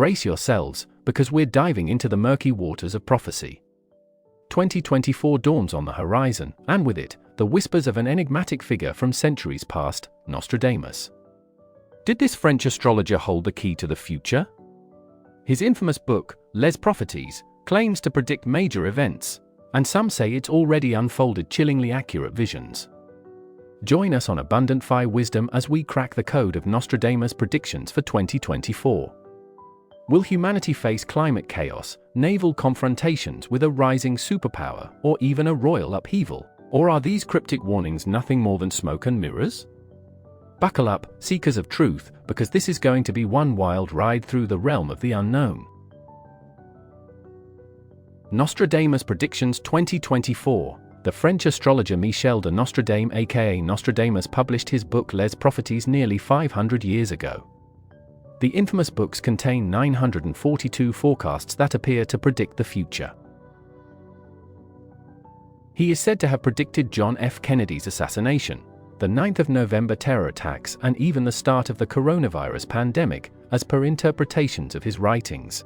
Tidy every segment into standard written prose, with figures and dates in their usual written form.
Brace yourselves, because we're diving into the murky waters of prophecy. 2024 dawns on the horizon, and with it, the whispers of an enigmatic figure from centuries past, Nostradamus. Did this French astrologer hold the key to the future? His infamous book, Les Prophéties, claims to predict major events, and some say it's already unfolded chillingly accurate visions. Join us on Abundant Phi Wisdom as we crack the code of Nostradamus' predictions for 2024. Will humanity face climate chaos, naval confrontations with a rising superpower, or even a royal upheaval? Or are these cryptic warnings nothing more than smoke and mirrors? Buckle up, seekers of truth, because this is going to be one wild ride through the realm of the unknown. Nostradamus Predictions 2024. The French astrologer Michel de Nostradamus aka Nostradamus published his book Les Prophéties nearly 500 years ago. The infamous books contain 942 forecasts that appear to predict the future. He is said to have predicted John F. Kennedy's assassination, the 9th of November terror attacks, and even the start of the coronavirus pandemic, as per interpretations of his writings.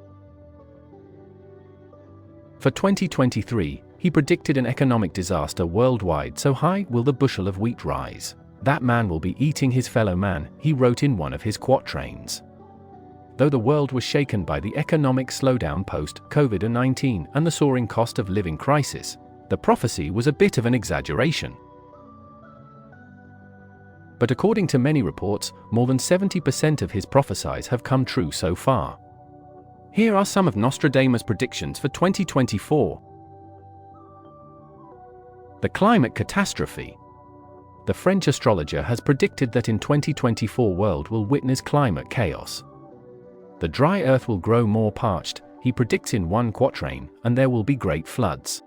For 2023, he predicted an economic disaster worldwide, so high will the bushel of wheat rise. That man will be eating his fellow man, he wrote in one of his quatrains. Though the world was shaken by the economic slowdown post-COVID-19 and the soaring cost of living crisis, the prophecy was a bit of an exaggeration. But according to many reports, more than 70% of his prophecies have come true so far. Here are some of Nostradamus' predictions for 2024. The climate catastrophe. The French astrologer has predicted that in 2024 world will witness climate chaos. The dry earth will grow more parched, he predicts in one quatrain, and there will be great floods.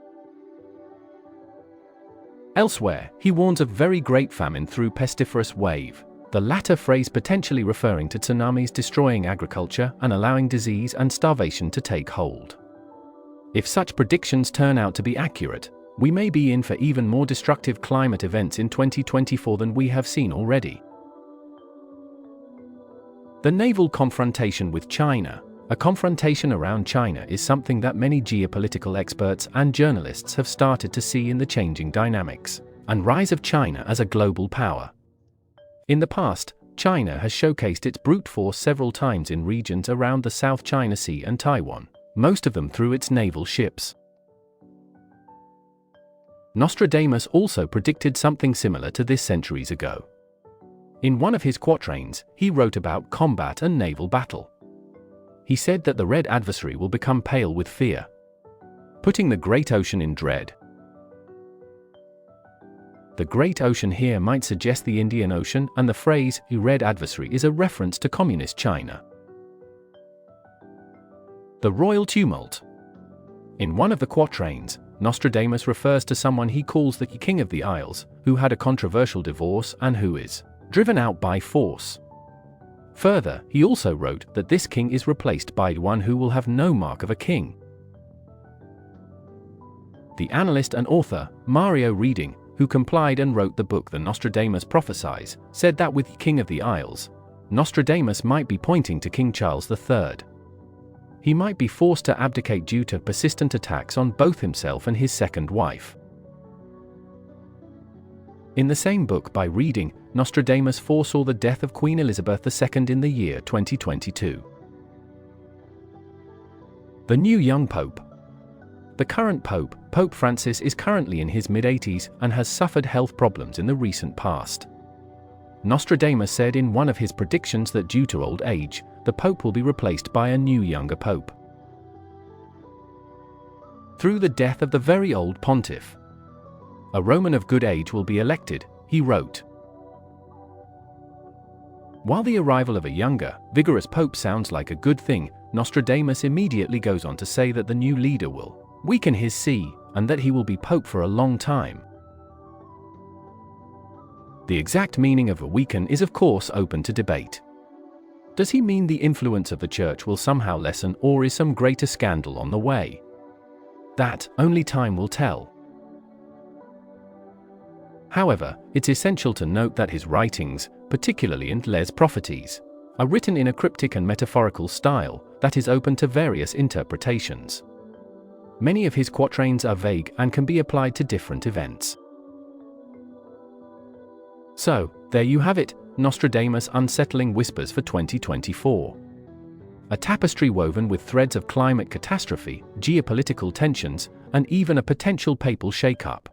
Elsewhere, he warns of very great famine through pestiferous wave, the latter phrase potentially referring to tsunamis destroying agriculture and allowing disease and starvation to take hold. If such predictions turn out to be accurate, we may be in for even more destructive climate events in 2024 than we have seen already. The naval confrontation with China. A confrontation around China is something that many geopolitical experts and journalists have started to see in the changing dynamics and rise of China as a global power. In the past, China has showcased its brute force several times in regions around the South China Sea and Taiwan, most of them through its naval ships. Nostradamus also predicted something similar to this centuries ago. In one of his quatrains, he wrote about combat and naval battle. He said that the red adversary will become pale with fear, putting the great ocean in dread. The Great Ocean here might suggest the Indian Ocean, and the phrase, "a red adversary" is a reference to communist China. The royal tumult. In one of the quatrains, Nostradamus refers to someone he calls the King of the Isles, who had a controversial divorce and who is driven out by force. Further, he also wrote that this king is replaced by one who will have no mark of a king. The analyst and author, Mario Reading, who complied and wrote the book The Nostradamus Prophecies, said that with King of the Isles, Nostradamus might be pointing to King Charles III. He might be forced to abdicate due to persistent attacks on both himself and his second wife. In the same book by Reading, Nostradamus foresaw the death of Queen Elizabeth II in the year 2022. The new young pope. The current pope, Pope Francis, is currently in his mid-80s and has suffered health problems in the recent past. Nostradamus said in one of his predictions that due to old age, the pope will be replaced by a new younger pope. Through the death of the very old pontiff, a Roman of good age will be elected, he wrote. While the arrival of a younger, vigorous pope sounds like a good thing, Nostradamus immediately goes on to say that the new leader will weaken his see, and that he will be pope for a long time. The exact meaning of a weaken is of course open to debate. Does he mean the influence of the church will somehow lessen, or is some greater scandal on the way? That, only time will tell. However, it's essential to note that his writings, particularly in Les Prophéties, are written in a cryptic and metaphorical style, that is open to various interpretations. Many of his quatrains are vague and can be applied to different events. So, there you have it, Nostradamus' unsettling whispers for 2024. A tapestry woven with threads of climate catastrophe, geopolitical tensions, and even a potential papal shakeup.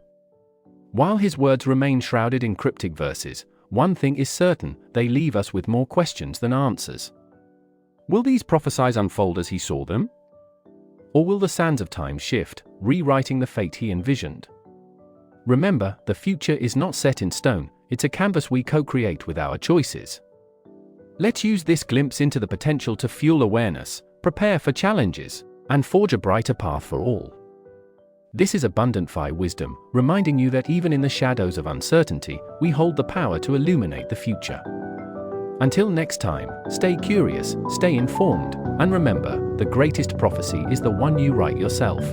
While his words remain shrouded in cryptic verses, one thing is certain: they leave us with more questions than answers. Will these prophecies unfold as he saw them? Or will the sands of time shift, rewriting the fate he envisioned? Remember, the future is not set in stone, it's a canvas we co-create with our choices. Let's use this glimpse into the potential to fuel awareness, prepare for challenges, and forge a brighter path for all. This is Abundant Phi Wisdom, reminding you that even in the shadows of uncertainty, we hold the power to illuminate the future. Until next time, stay curious, stay informed, and remember, the greatest prophecy is the one you write yourself.